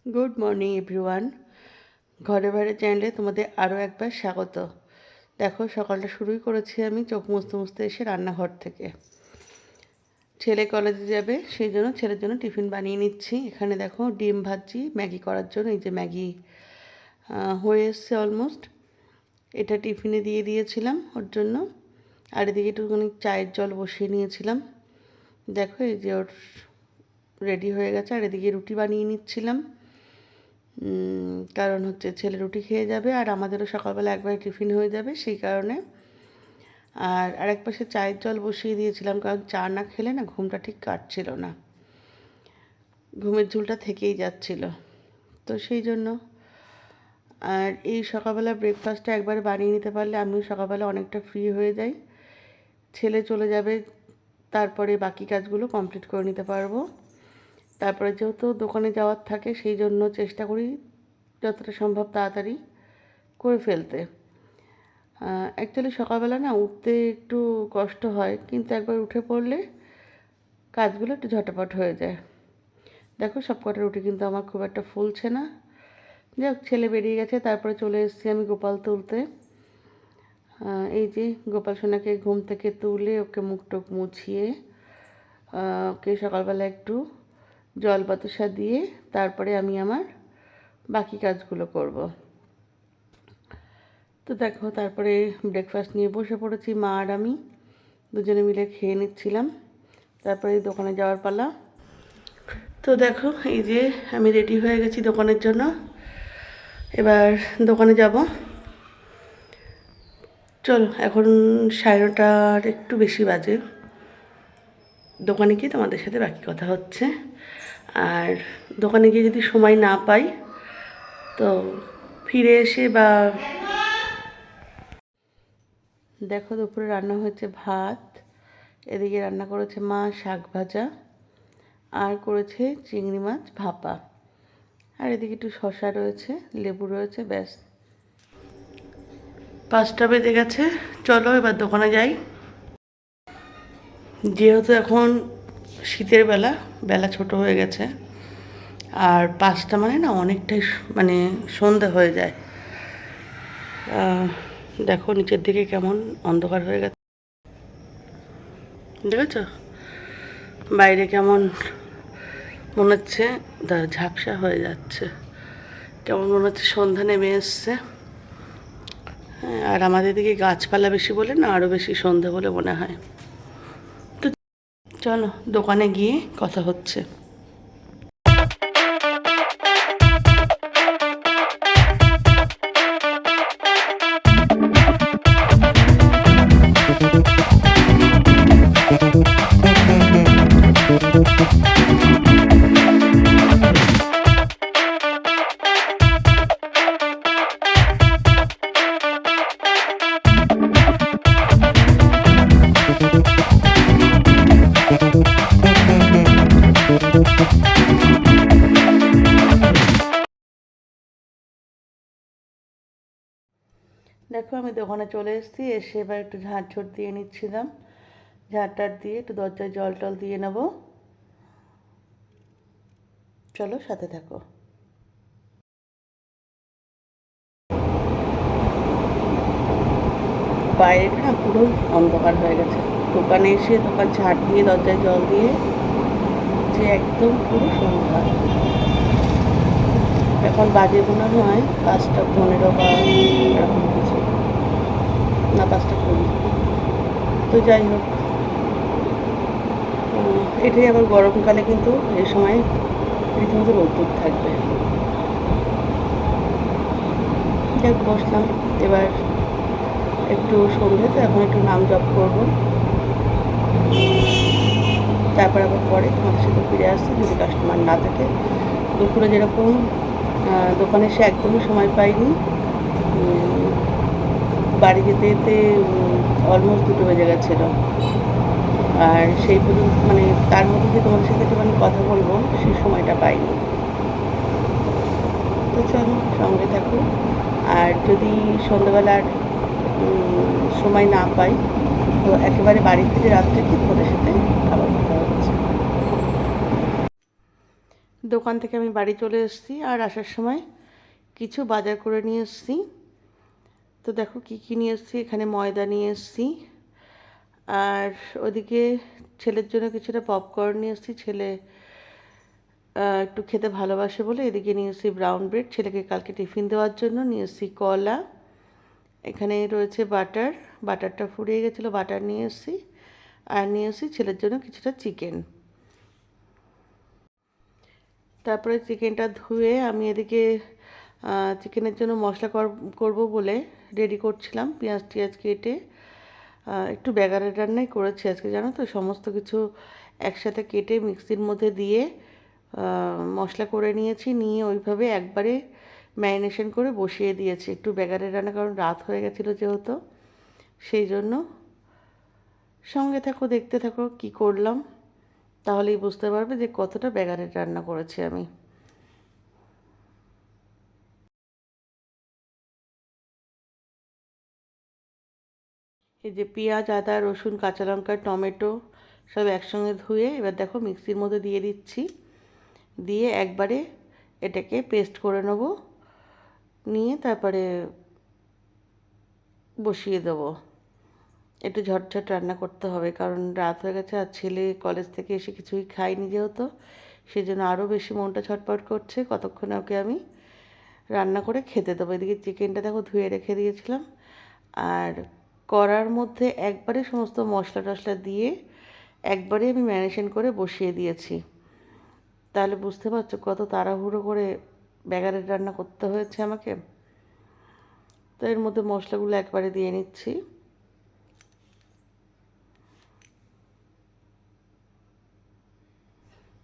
Good morning everyone. ঘরে বাইরে চ্যানেলে তোমাদের আরও একবার স্বাগত। দেখো, সকালটা শুরুই করেছি আমি চোখ মুছতে মুছতে এসে রান্নাঘর থেকে। ছেলে কলেজে যাবে, সেই জন্য ছেলের জন্য টিফিন বানিয়ে নিচ্ছি। এখানে দেখো ডিম ভাজছি ম্যাগি করার জন্য। এই যে ম্যাগি হয়ে এসছে অলমোস্ট। এটা টিফিনে দিয়ে দিয়েছিলাম ওর জন্য। আর এদিকে একটুখানি চায়ের জল বসিয়ে নিয়েছিলাম। দেখো এই যে ওর রেডি হয়ে গেছে। আর এদিকে রুটি বানিয়ে নিচ্ছিলাম, কারণ হচ্ছে ছেলে রুটি খেয়ে যাবে আর আমাদেরও সকালবেলা একবারে টিফিন হয়ে যাবে, সেই কারণে। আর আরেক পাশে চায়ের জল বসিয়ে দিয়েছিলাম, কারণ চা না খেলে না ঘুমটা ঠিক কাটছিল না, ঘুমের ঝুলটা থেকেই যাচ্ছিল, তো সেই জন্য। আর এই সকালবেলা ব্রেকফাস্টটা একবারে বানিয়ে নিতে পারলে আমিও সকালবেলা অনেকটা ফ্রি হয়ে যাই। ছেলে চলে যাবে, তারপরে বাকি কাজগুলো কমপ্লিট করে নিতে পারবো। তারপরে যেহেতু দোকানে যাওয়ার থাকে, সেই জন্য চেষ্টা করি যতটা সম্ভব তাড়াতাড়ি করে ফেলতে। অ্যাকচুয়ালি সকালবেলা না উঠতে একটু কষ্ট হয়, কিন্তু একবার উঠে পড়লে কাজগুলো একটু ঝটাপট হয়ে যায়। দেখো সব কটা রুটি কিন্তু আমার খুব একটা ফুলছে না। যাই হোক, ছেলে বেরিয়ে গেছে, তারপরে চলে এসেছি আমি গোপাল তুলতে। এই যে গোপাল সোনাকে ঘুম থেকে তুলে ওকে মুখ টুক মুছিয়ে ওকে সকালবেলা একটু জল বাতাসা দিয়ে তারপরে আমি আমার বাকি কাজগুলো করব। তো দেখো, তারপরে ব্রেকফাস্ট নিয়ে বসে পড়েছি, মা আর আমি দুজনে মিলে খেয়ে নিচ্ছিলাম। তারপরে দোকানে যাওয়ার পালা। তো দেখো এই যে আমি রেডি হয়ে গেছি দোকানের জন্য, এবার দোকানে যাব। চলো, এখন 9:30 একটু বেশি বাজে। দোকানে গিয়ে তোমাদের সাথে বাকি কথা হচ্ছে। আর দোকানে গিয়ে যদি সময় না পাই, তো ফিরে এসে বা দেখো দুপুরে রান্না হয়েছে ভাত, এদিকে রান্না করেছে মা শাক ভাজা, আর করেছে চিংড়ি মাছ ভাপা, আর এদিকে একটু শসা রয়েছে, লেবু রয়েছে, ব্যাস। 5টা বেজে গেছে, চলো এবার দোকানে যাই। যেহেতু এখন শীতের বেলা, বেলা ছোট হয়ে গেছে, আর 5টা মানে না অনেকটাই মানে সন্ধ্যা হয়ে যায়। দেখো নিচের দিকে কেমন অন্ধকার হয়ে গেছে, দেখেছো বাইরে কেমন মনে হচ্ছে ঝাপসা হয়ে যাচ্ছে, কেমন মনে হচ্ছে সন্ধ্যা নেমে এসছে। হ্যাঁ, আর আমাদের দিকে গাছপালা বেশি বলে না আরও বেশি সন্ধ্যা বলে মনে হয়। তো চলো দোকানে গিয়ে কথা হচ্ছে। দেখো আমি দোকানে চলে এসেছি, এসে এবার একটু ঝাড়ঝোড় দিয়ে নিচ্ছিলাম। ঝাড়টার দিয়ে একটু দরজায় জল টল দিয়ে নেব। চলো সাথে থাকো। বাইরেটা না পুরো অন্ধকার হয়ে গেছে। দোকানে এসে দোকান ঝাড় দিয়ে দরজায় জল দিয়ে যে একদম পুরো সন্ধ্যা। এখন বাজে মনে হয় 5টা 15 বা এরকম কিছু, না 5টা 20। তো যাই হোক, এটাই আবার গরমকালে কিন্তু এই সময় রীতিমতো রোদ্দুর থাকবে। যাক বসলাম, এবার একটু সন্ধ্যে তো এখন একটু নাম জপ করবো, তারপর আবার পরে তোমাদের সাথে ফিরে আসছে যদি কাস্টমার না থাকে। দুপুরে যেরকম দোকানে এসে একদমই সময় পাইনি, বাড়ি যেতে যেতে অলমোস্ট 2টো বেজে গেছিলো। আর সেই পর্যন্ত মানে তার মধ্যে যে তোমাদের সাথে একটুখানি কথা বলবো সেই সময়টা পাইনি। তো চলো সঙ্গে থাকো। আর যদি সন্ধ্যাবেলার সময় না পাই, তো একেবারে বাড়ির থেকে রাত্রে কি তোমাদের সাথে আবার কথা হচ্ছে। দোকান থেকে আমি বাড়ি চলে এসেছি, আর আসার সময় কিছু বাজার করে নিয়ে এসেছি। তো দেখো কী কী নিয়ে এসেছি। এখানে ময়দা নিয়ে এসেছি, আর ওদিকে ছেলের জন্য কিছুটা পপকর্ন নিয়ে এসেছি। ছেলে একটু খেতে ভালোবাসে বলে এদিকে নিয়ে এসেছি ব্রাউন ব্রেড, ছেলেকে কালকে টিফিন দেওয়ার জন্য। নিয়ে এসেছি কলা, এখানে রয়েছে বাটার, বাটারটা ফুরিয়ে গেছিলো, বাটার নিয়ে এসেছি। আর নিয়ে এসেছি ছেলের জন্য কিছুটা চিকেন। তারপরে চিকেনটা ধুয়ে আমি এদিকে চিকেনের জন্য মশলা করব বলে রেডি করছিলাম। পেঁয়াজ টিয়াজ কেটে একটু ব্যাগারের রান্নাই করেছি আজকে, জানো তো। সমস্ত কিছু একসাথে কেটে মিক্সির মধ্যে দিয়ে মশলা করে নিয়েছি, নিয়ে ওইভাবে একবারে ম্যারিনেশন করে বসিয়ে দিয়েছি একটু ব্যাগারের রান্না, কারণ রাত হয়ে গেছিলো যেহেতু, সেই জন্য। সঙ্গে থাকো, দেখতে থাকো কি করলাম, তাহলেই বুঝতে পারবে যে কতটা ব্যাগারের রান্না করেছি আমি। এই যে পেঁয়াজ, আদা, রসুন, কাঁচা লঙ্কা, টমেটো সব একসঙ্গে ধুয়ে এবার দেখো মিক্সির মধ্যে দিয়ে দিচ্ছি, দিয়ে একবারে এটাকে পেস্ট করে নেব, নিয়ে তারপরে বসিয়ে দেবো। একটু ঝটঝট রান্না করতে হবে, কারণ রাত হয়ে গেছে আর ছেলে কলেজ থেকে এসে কিছুই খায়নি যেহেতু, সেই জন্য আরও বেশি মনটা ছটপট করছে কতক্ষণে ওকে আমি রান্না করে খেতে দেবো। এদিকে চিকেনটা দেখো ধুয়ে রেখে দিয়েছিলাম, আর কড়ার মধ্যে একবারে সমস্ত মশলা টশলা দিয়ে একবারে আমি ম্যারিনেশন করে বসিয়ে দিয়েছি। তাহলে বুঝতে পারছো কত তাড়াহুড়ো করে ব্যাগারের রান্না করতে হয়েছে আমাকে। তো এর মধ্যে মশলাগুলো একবারে দিয়ে নিচ্ছি।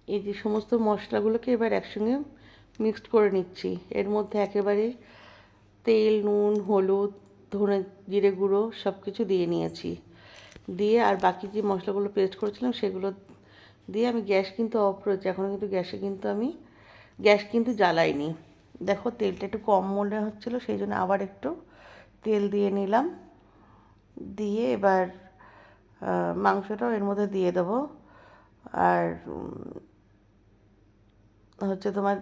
এই যে সমস্ত মশলাগুলোকে এবার একসঙ্গে মিক্সড করে নিচ্ছি। এর মধ্যে একেবারে তেল, নুন, হলুদ, ধনে জিরে গুঁড়ো সব কিছু দিয়ে নিয়েছি। দিয়ে আর বাকি যে মশলাগুলো পেস্ট করেছিলাম সেগুলো দিয়ে আমি গ্যাস কিন্তু অফ রয়েছে এখনও, কিন্তু গ্যাস কিন্তু জ্বালাইনি। দেখো তেলটা একটু কম মনে হচ্ছিলো, সেই জন্য আবার একটু তেল দিয়ে নিলাম। দিয়ে এবার মাংসটাও এর মধ্যে দিয়ে দেবো। আর হচ্ছে তোমার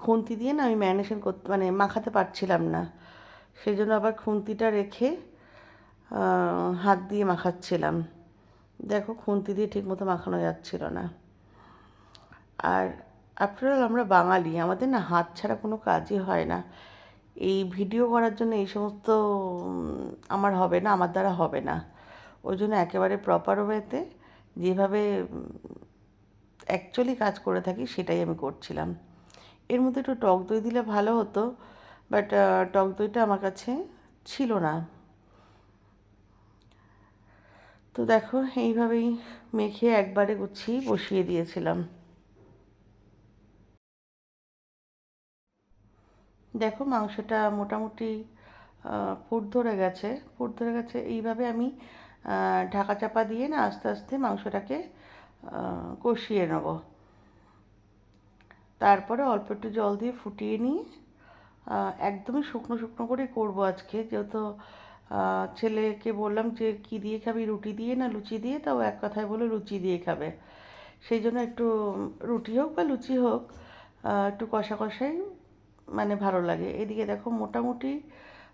খুন্তি দিয়ে না আমি ম্যারিনেশন করতে মানে মাখাতে পারছিলাম না, সেই জন্য আবার খুন্তিটা রেখে হাত দিয়ে মাখাচ্ছিলাম। দেখো খুন্তি দিয়ে ঠিকমতো মাখানো যাচ্ছিল না। আর আফটার অল আমরা বাঙালি, আমাদের না হাত ছাড়া কোনো কাজই হয় না। এই ভিডিও করার জন্য এই সমস্ত আমার হবে না, আমার দ্বারা হবে না। ওই জন্য একেবারে প্রপার ওয়েতে যেভাবে অ্যাকচুয়ালি কাজ করে থাকি সেটাই আমি করছিলাম। এর মধ্যে একটু টক দই দিলে ভালো হতো, বাট টক দইটা আমার কাছে ছিল না। তো দেখো এইভাবেই মেখে একবারে গুছিয়ে বসিয়ে দিয়েছিলাম। দেখো মাংসটা মোটামুটি ফুট ধরে গেছে। এইভাবে আমি ঢাকা চাপা দিয়ে না আস্তে আস্তে মাংসটাকে কষিয়ে নেব। তারপরে অল্প একটু জল দিয়ে ফুটিয়ে নিয়ে একদমই শুকনো শুকনো করে করবো আজকে, যেহেতু ছেলেকে বললাম যে কী দিয়ে খাবি, রুটি দিয়ে না লুচি দিয়ে, তাও এক কথায় বলে লুচি দিয়ে খাবে। সেই জন্য একটু রুটি হোক বা লুচি হোক একটু কষা কষাই মানে ভালো লাগে। এদিকে দেখো মোটামুটি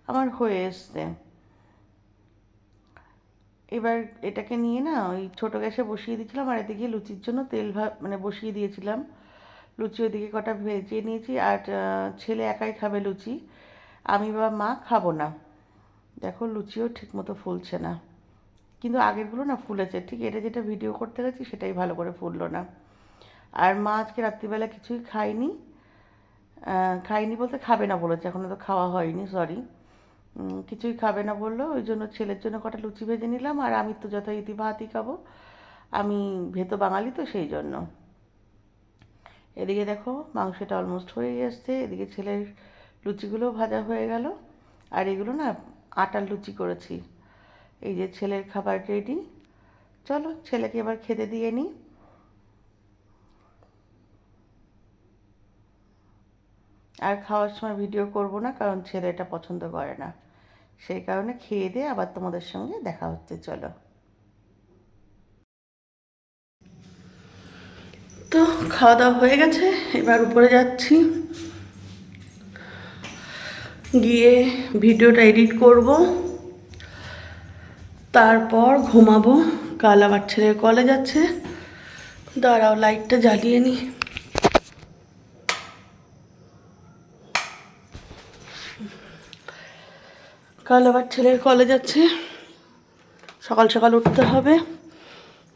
আমার হয়ে এসছে। এবার এটাকে নিয়ে না ওই ছোটো গ্যাসে বসিয়ে দিয়েছিলাম, আর এদিকে লুচির জন্য তেল মানে বসিয়ে দিয়েছিলাম। লুচি ওইদিকে কটা ভেজে নিয়েছি, আর ছেলে একাই খাবে লুচি, আমি বা মা খাবো না। দেখো লুচিও ঠিকমতো ফুলছে না, কিন্তু আগেরগুলো না ফুলেছে ঠিক। এটা যেটা ভিডিও করতে গেছি সেটাই ভালো করে ফুললো না। আর মা আজকে রাত্রিবেলা কিছুই খাইনি বলতে খাবে না বলেছে, এখনও তো খাওয়া হয়নি, সরি। কিছুই খাবে না বললো, ওই জন্য ছেলের জন্য কটা লুচি ভেজে নিলাম, আর আমি তো যথারীতি ভাতই খাবো, আমি ভেতো বাঙালি তো সেই জন্য। এদিকে দেখো মাংসটা অলমোস্ট হয়ে এসছে, এদিকে ছেলের লুচিগুলোও ভাজা হয়ে গেল। আর এগুলো না আটার লুচি করেছি। এই যে ছেলের খাবার রেডি, চলো ছেলেকে এবার খেতে দিয়ে নিই। আর খাওয়ার সময় ভিডিও করব না, কারণ ছেলে এটা পছন্দ করে না, সেই কারণে খেয়ে দিয়ে আবার তোমাদের সঙ্গে দেখা হচ্ছে। চলো। তো খাওয়া দাওয়া হয়ে গেছে, এবার উপরে যাচ্ছি, গিয়ে ভিডিওটা এডিট করব, তারপর ঘুমাবো। কাল আবার ছেলের কলেজ আছে। দাঁড়াও লাইটটা জ্বালিয়ে নি। কাল আবার ছেলের কলেজ আছে, সকাল সকাল উঠতে হবে।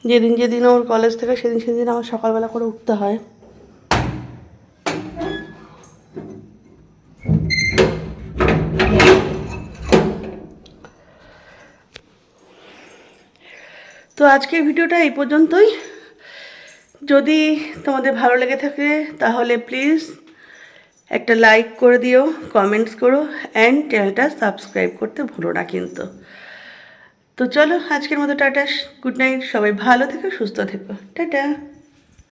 যেদিন যেদিন ওর কলেজ থেকে সেদিন সেদিন আমার সকালবেলা করে উঠতে হয়। তো আজকের ভিডিওটা এই পর্যন্তই। যদি তোমাদের ভালো লেগে থাকে তাহলে প্লিজ একটা লাইক করে দিও, কমেন্টস করো, অ্যান্ড চ্যানেলটা সাবস্ক্রাইব করতে ভুলো না কিন্তু। তো চলো আজকের মতো টাটা, গুড নাইট, সবাই ভালো থেকো, সুস্থ থেকো, টাটা।